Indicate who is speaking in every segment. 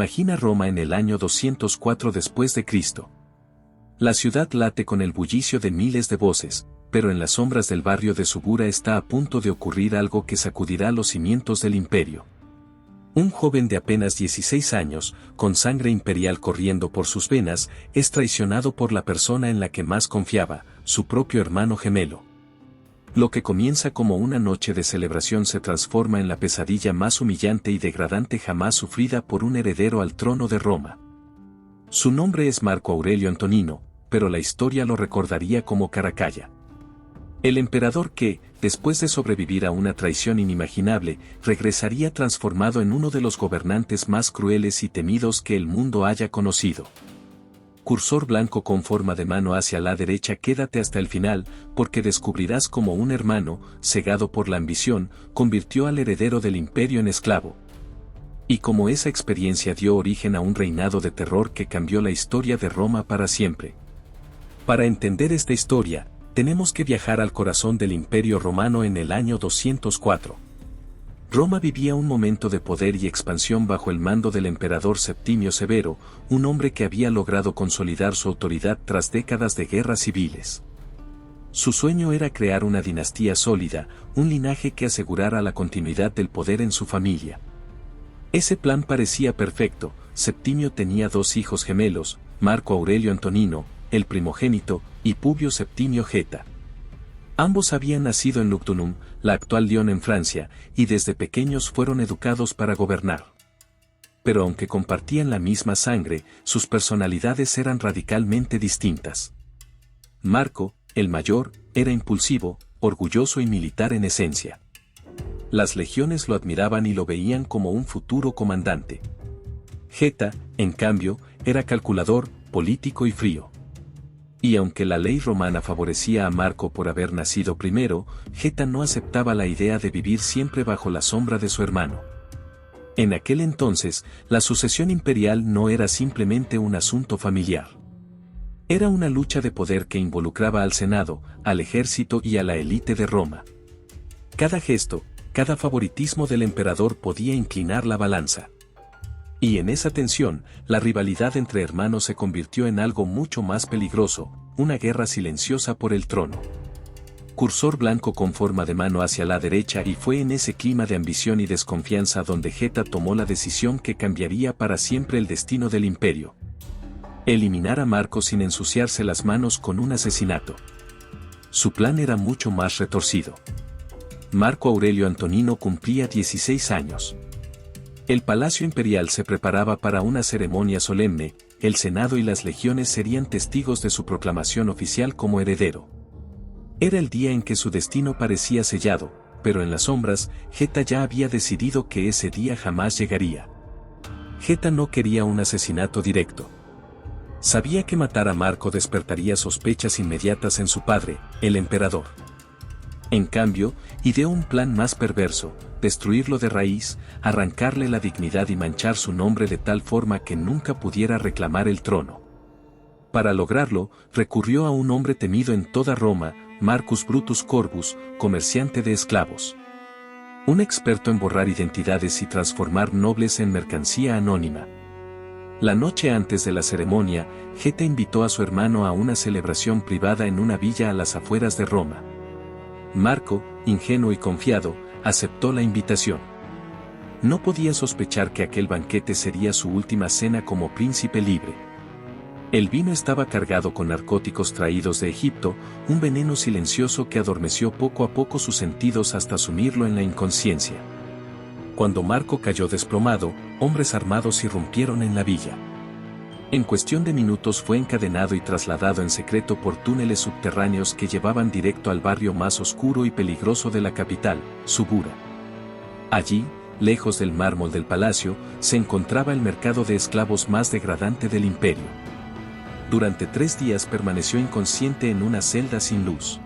Speaker 1: Imagina Roma en el año 204 después de Cristo. La ciudad late con el bullicio de miles de voces, pero en las sombras del barrio de Subura está a punto de ocurrir algo que sacudirá los cimientos del imperio. Un joven de apenas 16 años, con sangre imperial corriendo por sus venas, es traicionado por la persona en la que más confiaba, su propio hermano gemelo. Lo que comienza como una noche de celebración se transforma en la pesadilla más humillante y degradante jamás sufrida por un heredero al trono de Roma. Su nombre es Marco Aurelio Antonino, pero la historia lo recordaría como Caracalla. El emperador que, después de sobrevivir a una traición inimaginable, regresaría transformado en uno de los gobernantes más crueles y temidos que el mundo haya conocido. Cursor blanco con forma de mano hacia la derecha, quédate hasta el final, porque descubrirás cómo un hermano, cegado por la ambición, convirtió al heredero del imperio en esclavo. Y cómo esa experiencia dio origen a un reinado de terror que cambió la historia de Roma para siempre. Para entender esta historia, tenemos que viajar al corazón del Imperio Romano en el año 204. Roma vivía un momento de poder y expansión bajo el mando del emperador Septimio Severo, un hombre que había logrado consolidar su autoridad tras décadas de guerras civiles. Su sueño era crear una dinastía sólida, un linaje que asegurara la continuidad del poder en su familia. Ese plan parecía perfecto. Septimio tenía dos hijos gemelos, Marco Aurelio Antonino, el primogénito, y Publio Septimio Geta. Ambos habían nacido en Lugdunum, la actual Lyon en Francia, y desde pequeños fueron educados para gobernar. Pero aunque compartían la misma sangre, sus personalidades eran radicalmente distintas. Marco, el mayor, era impulsivo, orgulloso y militar en esencia. Las legiones lo admiraban y lo veían como un futuro comandante. Geta, en cambio, era calculador, político y frío. Y aunque la ley romana favorecía a Marco por haber nacido primero, Geta no aceptaba la idea de vivir siempre bajo la sombra de su hermano. En aquel entonces, la sucesión imperial no era simplemente un asunto familiar. Era una lucha de poder que involucraba al Senado, al ejército y a la élite de Roma. Cada gesto, cada favoritismo del emperador podía inclinar la balanza. Y en esa tensión, la rivalidad entre hermanos se convirtió en algo mucho más peligroso, una guerra silenciosa por el trono. Cursor blanco con forma de mano hacia la derecha, y fue en ese clima de ambición y desconfianza donde Geta tomó la decisión que cambiaría para siempre el destino del imperio. Eliminar a Marco sin ensuciarse las manos con un asesinato. Su plan era mucho más retorcido. Marco Aurelio Antonino cumplía 16 años. El palacio imperial se preparaba para una ceremonia solemne, el Senado y las legiones serían testigos de su proclamación oficial como heredero. Era el día en que su destino parecía sellado, pero en las sombras, Geta ya había decidido que ese día jamás llegaría. Geta no quería un asesinato directo. Sabía que matar a Marco despertaría sospechas inmediatas en su padre, el emperador. En cambio, ideó un plan más perverso: destruirlo de raíz, arrancarle la dignidad y manchar su nombre de tal forma que nunca pudiera reclamar el trono. Para lograrlo, recurrió a un hombre temido en toda Roma, Marcus Brutus Corbus, comerciante de esclavos. Un experto en borrar identidades y transformar nobles en mercancía anónima. La noche antes de la ceremonia, Geta invitó a su hermano a una celebración privada en una villa a las afueras de Roma. Marco, ingenuo y confiado, aceptó la invitación. No podía sospechar que aquel banquete sería su última cena como príncipe libre. El vino estaba cargado con narcóticos traídos de Egipto, un veneno silencioso que adormeció poco a poco sus sentidos hasta sumirlo en la inconsciencia. Cuando Marco cayó desplomado, hombres armados irrumpieron en la villa. En cuestión de minutos fue encadenado y trasladado en secreto por túneles subterráneos que llevaban directo al barrio más oscuro y peligroso de la capital, Subura. Allí, lejos del mármol del palacio, se encontraba el mercado de esclavos más degradante del imperio. Durante 3 días permaneció inconsciente en una celda sin luz.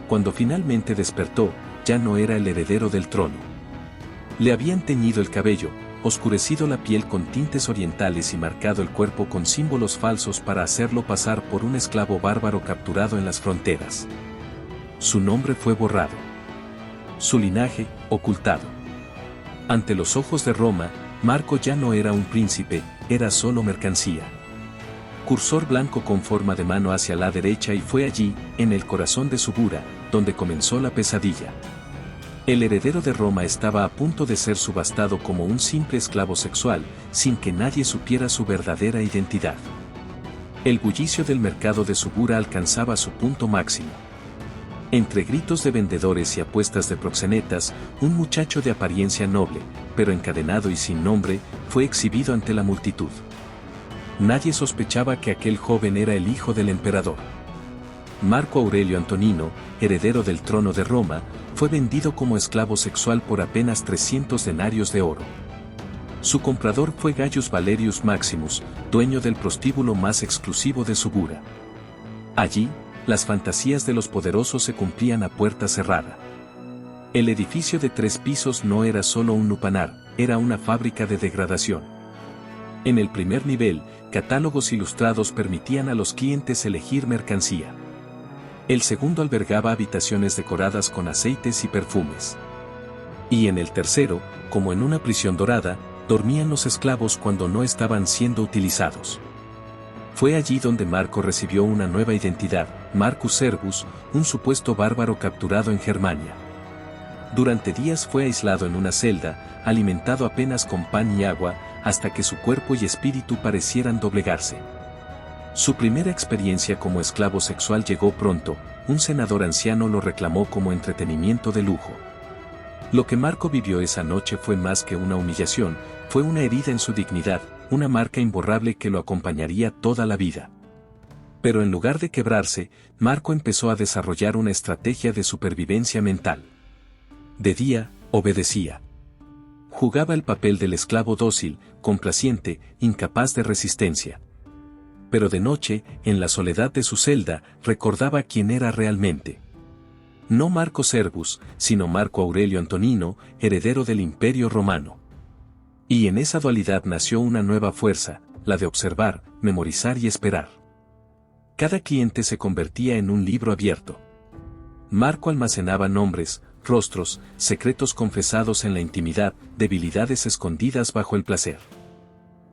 Speaker 1: Cuando finalmente despertó, ya no era el heredero del trono. Le habían teñido el cabello, oscurecido la piel con tintes orientales y marcado el cuerpo con símbolos falsos para hacerlo pasar por un esclavo bárbaro capturado en las fronteras. Su nombre fue borrado. Su linaje, ocultado. Ante los ojos de Roma, Marco ya no era un príncipe, era solo mercancía. Cursor blanco con forma de mano hacia la derecha y fue allí, en el corazón de Subura, donde comenzó la pesadilla. El heredero de Roma estaba a punto de ser subastado como un simple esclavo sexual, sin que nadie supiera su verdadera identidad. El bullicio del mercado de Subura alcanzaba su punto máximo. Entre gritos de vendedores y apuestas de proxenetas, un muchacho de apariencia noble, pero encadenado y sin nombre, fue exhibido ante la multitud. Nadie sospechaba que aquel joven era el hijo del emperador. Marco Aurelio Antonino, heredero del trono de Roma, fue vendido como esclavo sexual por apenas 300 denarios de oro. Su comprador fue Gaius Valerius Maximus, dueño del prostíbulo más exclusivo de Subura. Allí, las fantasías de los poderosos se cumplían a puerta cerrada. El edificio de 3 pisos no era solo un lupanar, era una fábrica de degradación. En el primer nivel, catálogos ilustrados permitían a los clientes elegir mercancía. El segundo albergaba habitaciones decoradas con aceites y perfumes. Y en el tercero, como en una prisión dorada, dormían los esclavos cuando no estaban siendo utilizados. Fue allí donde Marco recibió una nueva identidad, Marcus Servus, un supuesto bárbaro capturado en Germania. Durante días fue aislado en una celda, alimentado apenas con pan y agua, hasta que su cuerpo y espíritu parecieran doblegarse. Su primera experiencia como esclavo sexual llegó pronto, un senador anciano lo reclamó como entretenimiento de lujo. Lo que Marco vivió esa noche fue más que una humillación, fue una herida en su dignidad, una marca imborrable que lo acompañaría toda la vida. Pero en lugar de quebrarse, Marco empezó a desarrollar una estrategia de supervivencia mental. De día, obedecía. Jugaba el papel del esclavo dócil, complaciente, incapaz de resistencia. Pero de noche, en la soledad de su celda, recordaba quién era realmente. No Marco Servus, sino Marco Aurelio Antonino, heredero del Imperio Romano. Y en esa dualidad nació una nueva fuerza, la de observar, memorizar y esperar. Cada cliente se convertía en un libro abierto. Marco almacenaba nombres, rostros, secretos confesados en la intimidad, debilidades escondidas bajo el placer.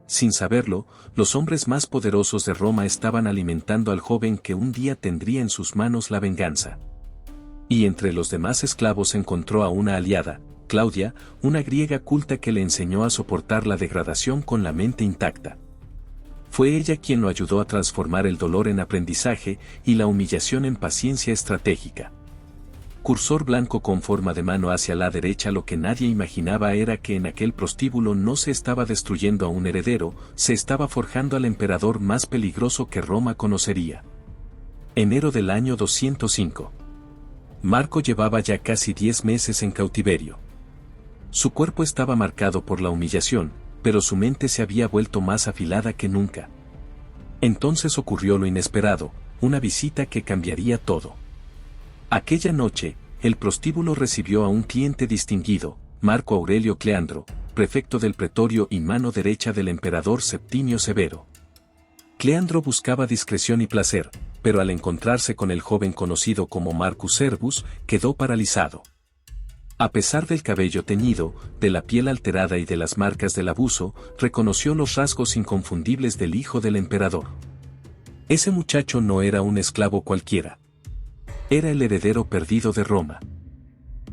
Speaker 1: Sin saberlo, los hombres más poderosos de Roma estaban alimentando al joven que un día tendría en sus manos la venganza. Y entre los demás esclavos encontró a una aliada, Claudia, una griega culta que le enseñó a soportar la degradación con la mente intacta. Fue ella quien lo ayudó a transformar el dolor en aprendizaje y la humillación en paciencia estratégica. Cursor blanco con forma de mano hacia la derecha. Lo que nadie imaginaba era que en aquel prostíbulo no se estaba destruyendo a un heredero, se estaba forjando al emperador más peligroso que Roma conocería. Enero del año 205. Marco llevaba ya casi 10 meses en cautiverio. Su cuerpo estaba marcado por la humillación, pero su mente se había vuelto más afilada que nunca. Entonces ocurrió lo inesperado, una visita que cambiaría todo. Aquella noche, el prostíbulo recibió a un cliente distinguido, Marco Aurelio Cleandro, prefecto del pretorio y mano derecha del emperador Septimio Severo. Cleandro buscaba discreción y placer, pero al encontrarse con el joven conocido como Marcus Servus, quedó paralizado. A pesar del cabello teñido, de la piel alterada y de las marcas del abuso, reconoció los rasgos inconfundibles del hijo del emperador. Ese muchacho no era un esclavo cualquiera. Era el heredero perdido de Roma.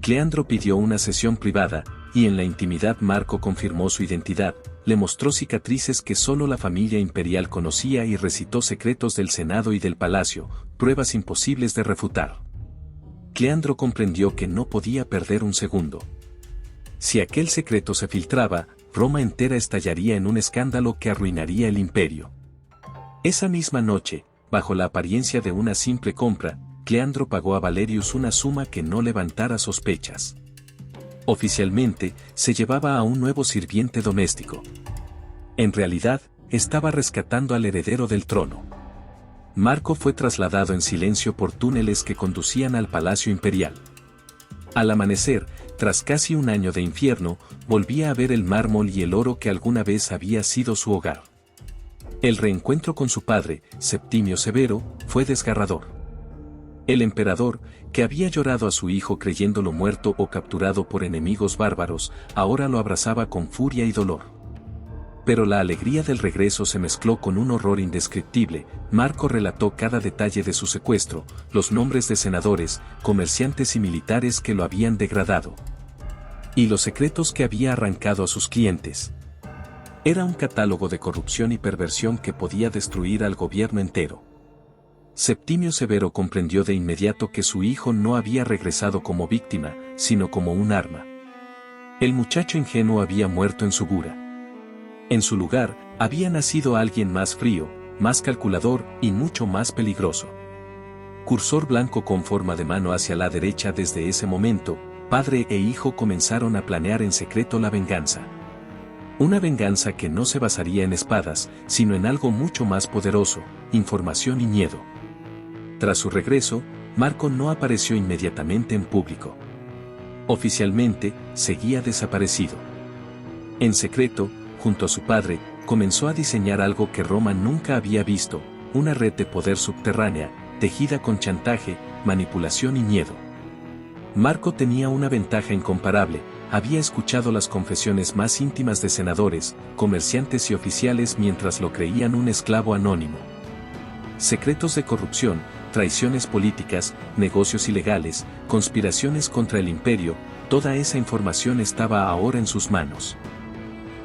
Speaker 1: Cleandro pidió una sesión privada, y en la intimidad Marco confirmó su identidad, le mostró cicatrices que solo la familia imperial conocía y recitó secretos del Senado y del Palacio, pruebas imposibles de refutar. Cleandro comprendió que no podía perder un segundo. Si aquel secreto se filtraba, Roma entera estallaría en un escándalo que arruinaría el imperio. Esa misma noche, bajo la apariencia de una simple compra, Cleandro pagó a Valerius una suma que no levantara sospechas. Oficialmente, se llevaba a un nuevo sirviente doméstico. En realidad, estaba rescatando al heredero del trono. Marco fue trasladado en silencio por túneles que conducían al palacio imperial. Al amanecer, tras casi un año de infierno, volvía a ver el mármol y el oro que alguna vez había sido su hogar. El reencuentro con su padre, Septimio Severo, fue desgarrador. El emperador, que había llorado a su hijo creyéndolo muerto o capturado por enemigos bárbaros, ahora lo abrazaba con furia y dolor. Pero la alegría del regreso se mezcló con un horror indescriptible. Marco relató cada detalle de su secuestro, los nombres de senadores, comerciantes y militares que lo habían degradado, y los secretos que había arrancado a sus clientes. Era un catálogo de corrupción y perversión que podía destruir al gobierno entero. Septimio Severo comprendió de inmediato que su hijo no había regresado como víctima, sino como un arma. El muchacho ingenuo había muerto en Subura. En su lugar, había nacido alguien más frío, más calculador y mucho más peligroso. Cursor blanco con forma de mano hacia la derecha. Desde ese momento, padre e hijo comenzaron a planear en secreto la venganza. Una venganza que no se basaría en espadas, sino en algo mucho más poderoso, información y miedo. Tras su regreso, Marco no apareció inmediatamente en público. Oficialmente, seguía desaparecido. En secreto, junto a su padre, comenzó a diseñar algo que Roma nunca había visto, una red de poder subterránea, tejida con chantaje, manipulación y miedo. Marco tenía una ventaja incomparable, había escuchado las confesiones más íntimas de senadores, comerciantes y oficiales mientras lo creían un esclavo anónimo. Secretos de corrupción, traiciones políticas, negocios ilegales, conspiraciones contra el imperio, toda esa información estaba ahora en sus manos.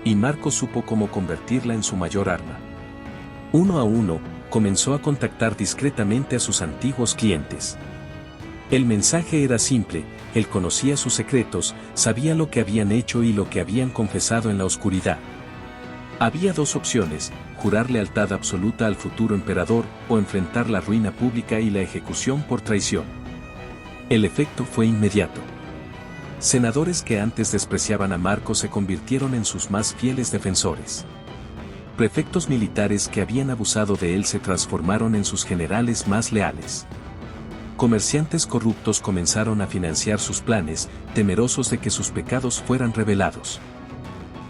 Speaker 1: Y Marco supo cómo convertirla en su mayor arma. Uno a uno, comenzó a contactar discretamente a sus antiguos clientes. El mensaje era simple, él conocía sus secretos, sabía lo que habían hecho y lo que habían confesado en la oscuridad. Había dos opciones, jurar lealtad absoluta al futuro emperador o enfrentar la ruina pública y la ejecución por traición. El efecto fue inmediato. Senadores que antes despreciaban a Marco se convirtieron en sus más fieles defensores. Prefectos militares que habían abusado de él se transformaron en sus generales más leales. Comerciantes corruptos comenzaron a financiar sus planes, temerosos de que sus pecados fueran revelados.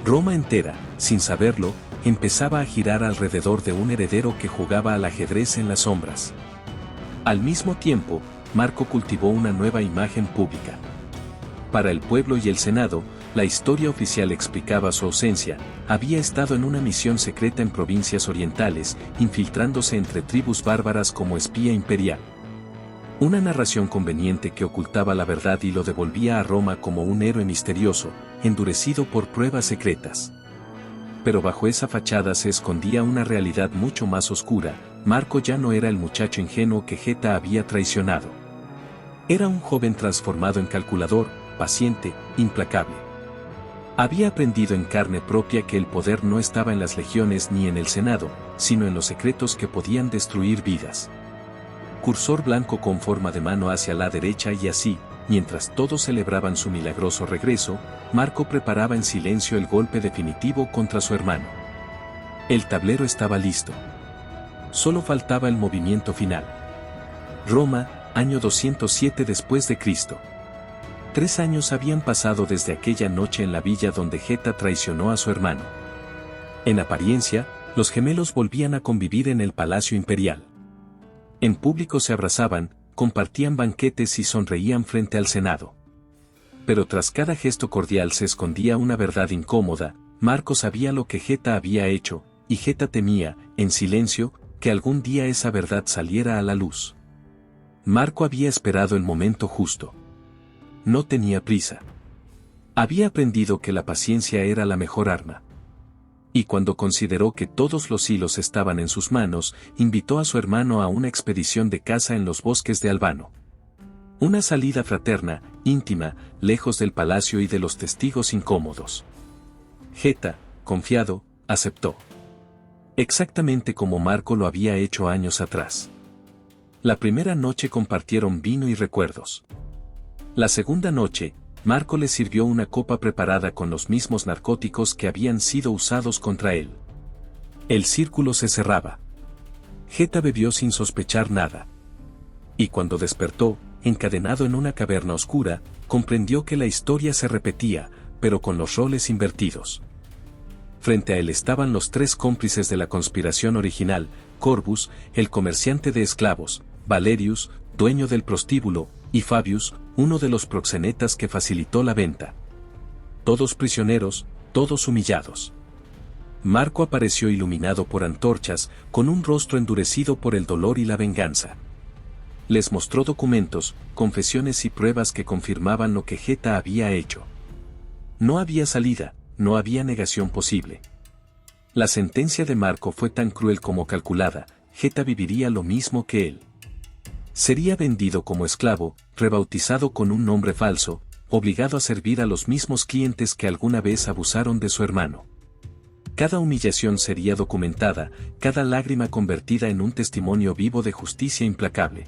Speaker 1: Roma entera, sin saberlo, empezaba a girar alrededor de un heredero que jugaba al ajedrez en las sombras. Al mismo tiempo, Marco cultivó una nueva imagen pública. Para el pueblo y el Senado, la historia oficial explicaba su ausencia, había estado en una misión secreta en provincias orientales, infiltrándose entre tribus bárbaras como espía imperial. Una narración conveniente que ocultaba la verdad y lo devolvía a Roma como un héroe misterioso, endurecido por pruebas secretas. Pero bajo esa fachada se escondía una realidad mucho más oscura. Marco ya no era el muchacho ingenuo que Geta había traicionado. Era un joven transformado en calculador, paciente, implacable. Había aprendido en carne propia que el poder no estaba en las legiones ni en el Senado, sino en los secretos que podían destruir vidas. Cursor blanco con forma de mano hacia la derecha y así, mientras todos celebraban su milagroso regreso, Marco preparaba en silencio el golpe definitivo contra su hermano. El tablero estaba listo. Solo faltaba el movimiento final. Roma, año 207 después de Cristo. 3 años habían pasado desde aquella noche en la villa donde Geta traicionó a su hermano. En apariencia, los gemelos volvían a convivir en el palacio imperial. En público se abrazaban, compartían banquetes y sonreían frente al Senado. Pero tras cada gesto cordial se escondía una verdad incómoda. Marco sabía lo que Geta había hecho, y Geta temía, en silencio, que algún día esa verdad saliera a la luz. Marco había esperado el momento justo. No tenía prisa. Había aprendido que la paciencia era la mejor arma. Y cuando consideró que todos los hilos estaban en sus manos, invitó a su hermano a una expedición de caza en los bosques de Albano. Una salida fraterna, íntima, lejos del palacio y de los testigos incómodos. Geta, confiado, aceptó. Exactamente como Marco lo había hecho años atrás. La primera noche compartieron vino y recuerdos. La segunda noche, Marco le sirvió una copa preparada con los mismos narcóticos que habían sido usados contra él. El círculo se cerraba. Geta bebió sin sospechar nada. Y cuando despertó, encadenado en una caverna oscura, comprendió que la historia se repetía, pero con los roles invertidos. Frente a él estaban los 3 cómplices de la conspiración original: Corbus, el comerciante de esclavos; Valerius, dueño del prostíbulo; y Fabius, uno de los proxenetas que facilitó la venta. Todos prisioneros, todos humillados. Marco apareció iluminado por antorchas, con un rostro endurecido por el dolor y la venganza. Les mostró documentos, confesiones y pruebas que confirmaban lo que Geta había hecho. No había salida, no había negación posible. La sentencia de Marco fue tan cruel como calculada. Geta viviría lo mismo que él. Sería vendido como esclavo, rebautizado con un nombre falso, obligado a servir a los mismos clientes que alguna vez abusaron de su hermano. Cada humillación sería documentada, cada lágrima convertida en un testimonio vivo de justicia implacable.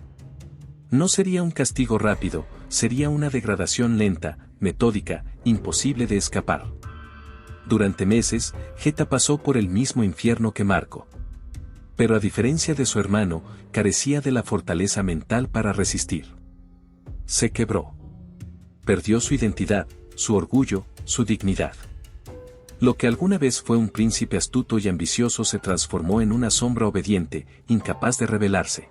Speaker 1: No sería un castigo rápido, sería una degradación lenta, metódica, imposible de escapar. Durante meses, Geta pasó por el mismo infierno que Marco. Pero a diferencia de su hermano, carecía de la fortaleza mental para resistir. Se quebró. Perdió su identidad, su orgullo, su dignidad. Lo que alguna vez fue un príncipe astuto y ambicioso se transformó en una sombra obediente, incapaz de rebelarse.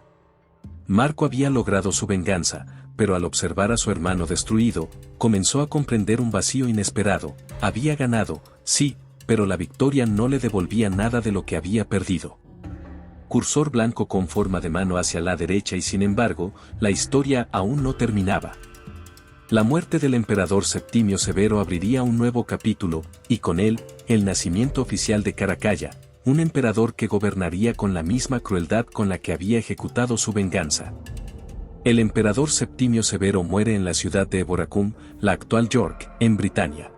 Speaker 1: Marco había logrado su venganza, pero al observar a su hermano destruido, comenzó a comprender un vacío inesperado. Había ganado, sí, pero la victoria no le devolvía nada de lo que había perdido. Cursor blanco con forma de mano hacia la derecha y sin embargo, la historia aún no terminaba. La muerte del emperador Septimio Severo abriría un nuevo capítulo, y con él, el nacimiento oficial de Caracalla, un emperador que gobernaría con la misma crueldad con la que había ejecutado su venganza. El emperador Septimio Severo muere en la ciudad de Eboracum, la actual York, en Britania.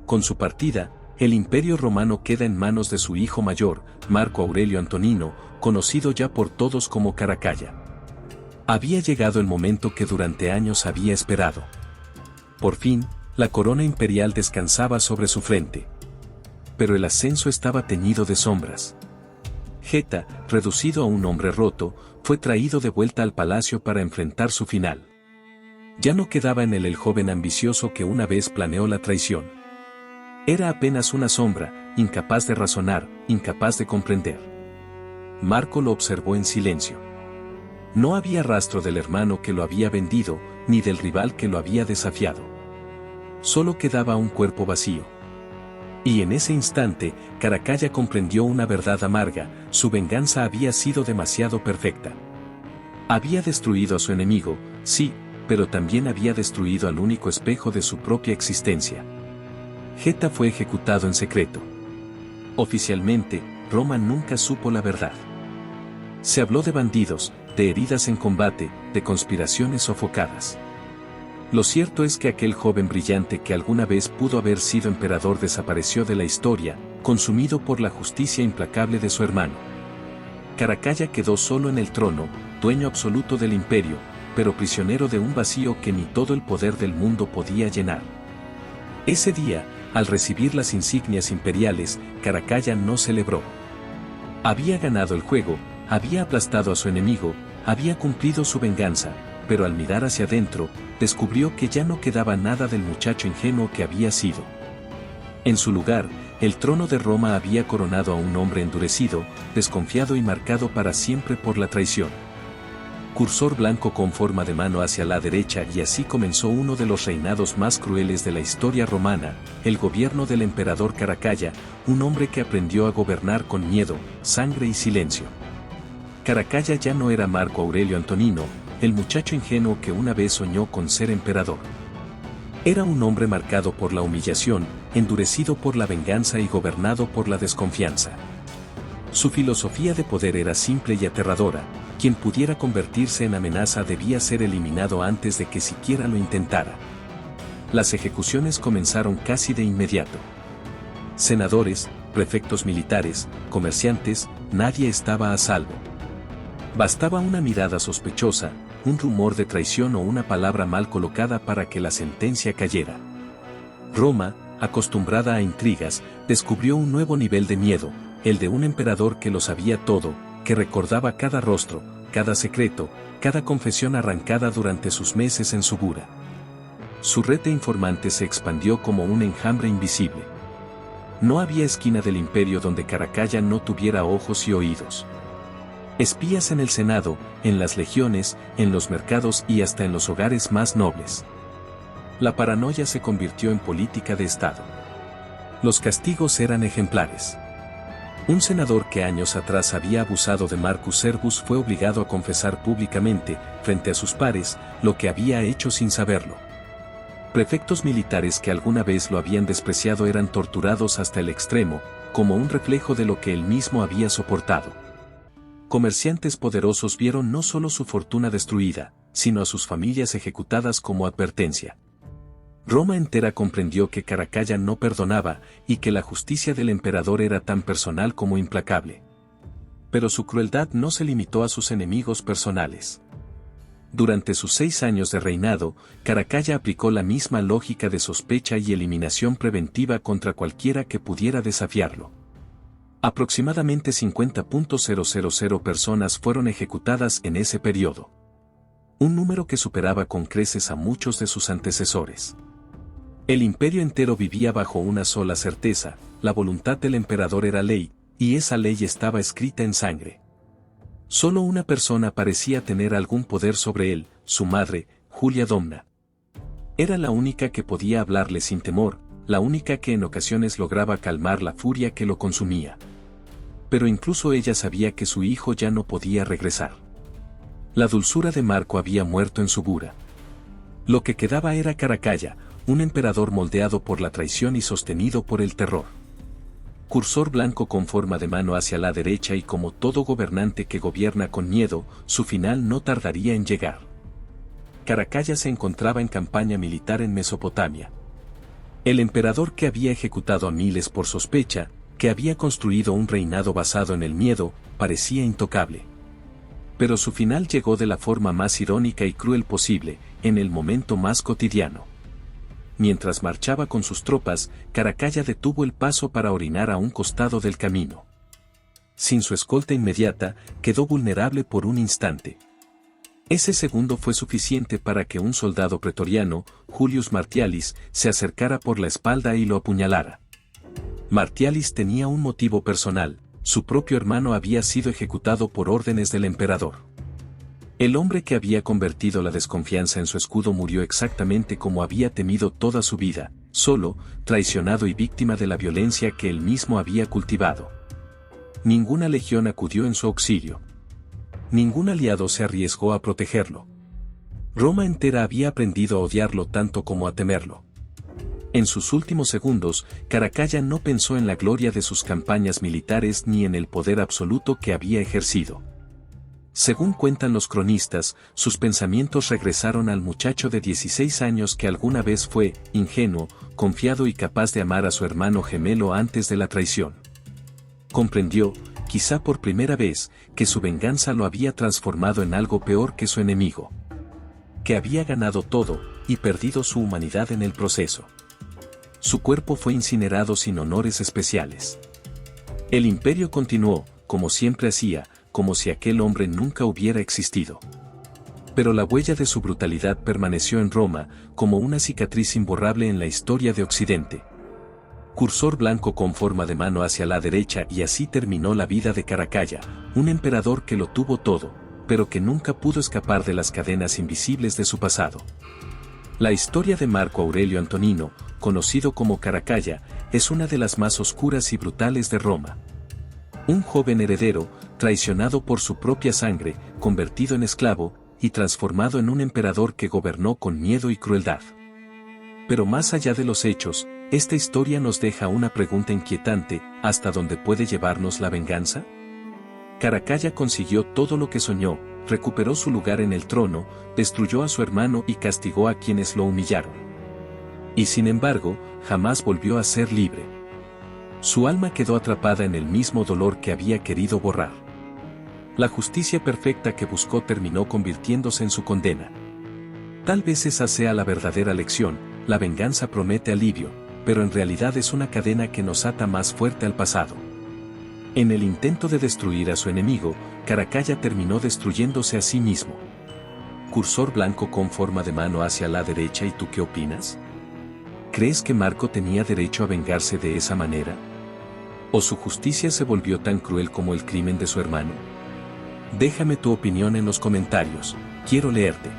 Speaker 1: Con su partida, el imperio romano queda en manos de su hijo mayor, Marco Aurelio Antonino, conocido ya por todos como Caracalla. Había llegado el momento que durante años había esperado. Por fin, la corona imperial descansaba sobre su frente. Pero el ascenso estaba teñido de sombras. Geta, reducido a un hombre roto, fue traído de vuelta al palacio para enfrentar su final. Ya no quedaba en él el joven ambicioso que una vez planeó la traición. Era apenas una sombra, incapaz de razonar, incapaz de comprender. Marco lo observó en silencio. No había rastro del hermano que lo había vendido, ni del rival que lo había desafiado. Solo quedaba un cuerpo vacío. Y en ese instante, Caracalla comprendió una verdad amarga: su venganza había sido demasiado perfecta. Había destruido a su enemigo, sí, pero también había destruido al único espejo de su propia existencia. Geta fue ejecutado en secreto. Oficialmente, Roma nunca supo la verdad. Se habló de bandidos, de heridas en combate, de conspiraciones sofocadas. Lo cierto es que aquel joven brillante que alguna vez pudo haber sido emperador desapareció de la historia, consumido por la justicia implacable de su hermano. Caracalla quedó solo en el trono, dueño absoluto del imperio, pero prisionero de un vacío que ni todo el poder del mundo podía llenar. Ese día, al recibir las insignias imperiales, Caracalla no celebró. Había ganado el juego, había aplastado a su enemigo, había cumplido su venganza, pero al mirar hacia adentro, descubrió que ya no quedaba nada del muchacho ingenuo que había sido. En su lugar, el trono de Roma había coronado a un hombre endurecido, desconfiado y marcado para siempre por la traición. Cursor blanco con forma de mano hacia la derecha y así comenzó uno de los reinados más crueles de la historia romana, el gobierno del emperador Caracalla, un hombre que aprendió a gobernar con miedo, sangre y silencio. Caracalla ya no era Marco Aurelio Antonino, el muchacho ingenuo que una vez soñó con ser emperador. Era un hombre marcado por la humillación, endurecido por la venganza y gobernado por la desconfianza. Su filosofía de poder era simple y aterradora: quien pudiera convertirse en amenaza debía ser eliminado antes de que siquiera lo intentara. Las ejecuciones comenzaron casi de inmediato. Senadores, prefectos militares, comerciantes, nadie estaba a salvo. Bastaba una mirada sospechosa, un rumor de traición o una palabra mal colocada para que la sentencia cayera. Roma, acostumbrada a intrigas, descubrió un nuevo nivel de miedo, el de un emperador que lo sabía todo, que recordaba cada rostro, cada secreto, cada confesión arrancada durante sus meses en Subura. Su red de informantes se expandió como un enjambre invisible. No había esquina del imperio donde Caracalla no tuviera ojos y oídos. Espías en el Senado, en las legiones, en los mercados y hasta en los hogares más nobles. La paranoia se convirtió en política de Estado. Los castigos eran ejemplares. Un senador que años atrás había abusado de Marcus Servus fue obligado a confesar públicamente, frente a sus pares, lo que había hecho sin saberlo. Prefectos militares que alguna vez lo habían despreciado eran torturados hasta el extremo, como un reflejo de lo que él mismo había soportado. Comerciantes poderosos vieron no solo su fortuna destruida, sino a sus familias ejecutadas como advertencia. Roma entera comprendió que Caracalla no perdonaba y que la justicia del emperador era tan personal como implacable. Pero su crueldad no se limitó a sus enemigos personales. Durante sus 6 años de reinado, Caracalla aplicó la misma lógica de sospecha y eliminación preventiva contra cualquiera que pudiera desafiarlo. Aproximadamente 50.000 personas fueron ejecutadas en ese periodo. Un número que superaba con creces a muchos de sus antecesores. El imperio entero vivía bajo una sola certeza: la voluntad del emperador era ley, y esa ley estaba escrita en sangre. Solo una persona parecía tener algún poder sobre él, su madre, Julia Domna. Era la única que podía hablarle sin temor, la única que en ocasiones lograba calmar la furia que lo consumía. Pero incluso ella sabía que su hijo ya no podía regresar. La dulzura de Marco había muerto en su bura. Lo que quedaba era Caracalla, un emperador moldeado por la traición y sostenido por el terror. Cursor blanco con forma de mano hacia la derecha, y como todo gobernante que gobierna con miedo, su final no tardaría en llegar. Caracalla se encontraba en campaña militar en Mesopotamia. El emperador que había ejecutado a miles por sospecha, que había construido un reinado basado en el miedo, parecía intocable. Pero su final llegó de la forma más irónica y cruel posible, en el momento más cotidiano. Mientras marchaba con sus tropas, Caracalla detuvo el paso para orinar a un costado del camino. Sin su escolta inmediata, quedó vulnerable por un instante. Ese segundo fue suficiente para que un soldado pretoriano, Julius Martialis, se acercara por la espalda y lo apuñalara. Martialis tenía un motivo personal: su propio hermano había sido ejecutado por órdenes del emperador. El hombre que había convertido la desconfianza en su escudo murió exactamente como había temido toda su vida, solo, traicionado y víctima de la violencia que él mismo había cultivado. Ninguna legión acudió en su auxilio. Ningún aliado se arriesgó a protegerlo. Roma entera había aprendido a odiarlo tanto como a temerlo. En sus últimos segundos, Caracalla no pensó en la gloria de sus campañas militares ni en el poder absoluto que había ejercido. Según cuentan los cronistas, sus pensamientos regresaron al muchacho de 16 años que alguna vez fue ingenuo, confiado y capaz de amar a su hermano gemelo antes de la traición. Comprendió, quizá por primera vez, que su venganza lo había transformado en algo peor que su enemigo. Que había ganado todo, y perdido su humanidad en el proceso. Su cuerpo fue incinerado sin honores especiales. El imperio continuó, como siempre hacía, como si aquel hombre nunca hubiera existido. Pero la huella de su brutalidad permaneció en Roma, como una cicatriz imborrable en la historia de Occidente. Cursor blanco con forma de mano hacia la derecha, y así terminó la vida de Caracalla, un emperador que lo tuvo todo, pero que nunca pudo escapar de las cadenas invisibles de su pasado. La historia de Marco Aurelio Antonino, conocido como Caracalla, es una de las más oscuras y brutales de Roma. Un joven heredero, traicionado por su propia sangre, convertido en esclavo, y transformado en un emperador que gobernó con miedo y crueldad. Pero más allá de los hechos, esta historia nos deja una pregunta inquietante: ¿hasta dónde puede llevarnos la venganza? Caracalla consiguió todo lo que soñó, recuperó su lugar en el trono, destruyó a su hermano y castigó a quienes lo humillaron. Y sin embargo, jamás volvió a ser libre. Su alma quedó atrapada en el mismo dolor que había querido borrar. La justicia perfecta que buscó terminó convirtiéndose en su condena. Tal vez esa sea la verdadera lección: la venganza promete alivio, pero en realidad es una cadena que nos ata más fuerte al pasado. En el intento de destruir a su enemigo, Caracalla terminó destruyéndose a sí mismo. Cursor blanco con forma de mano hacia la derecha, ¿y tú qué opinas? ¿Crees que Marco tenía derecho a vengarse de esa manera? ¿O su justicia se volvió tan cruel como el crimen de su hermano? Déjame tu opinión en los comentarios, quiero leerte.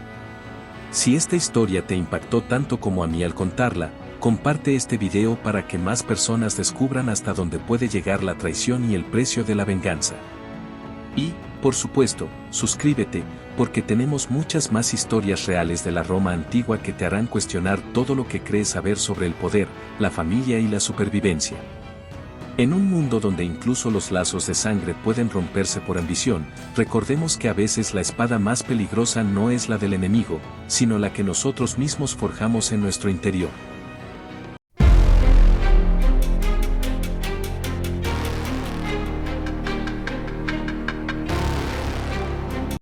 Speaker 1: Si esta historia te impactó tanto como a mí al contarla, Comparte este video para que más personas descubran hasta dónde puede llegar la traición y el precio de la venganza. Y, por supuesto, suscríbete, porque tenemos muchas más historias reales de la Roma antigua que te harán cuestionar todo lo que crees saber sobre el poder, la familia y la supervivencia. En un mundo donde incluso los lazos de sangre pueden romperse por ambición, recordemos que a veces la espada más peligrosa no es la del enemigo, sino la que nosotros mismos forjamos en nuestro interior.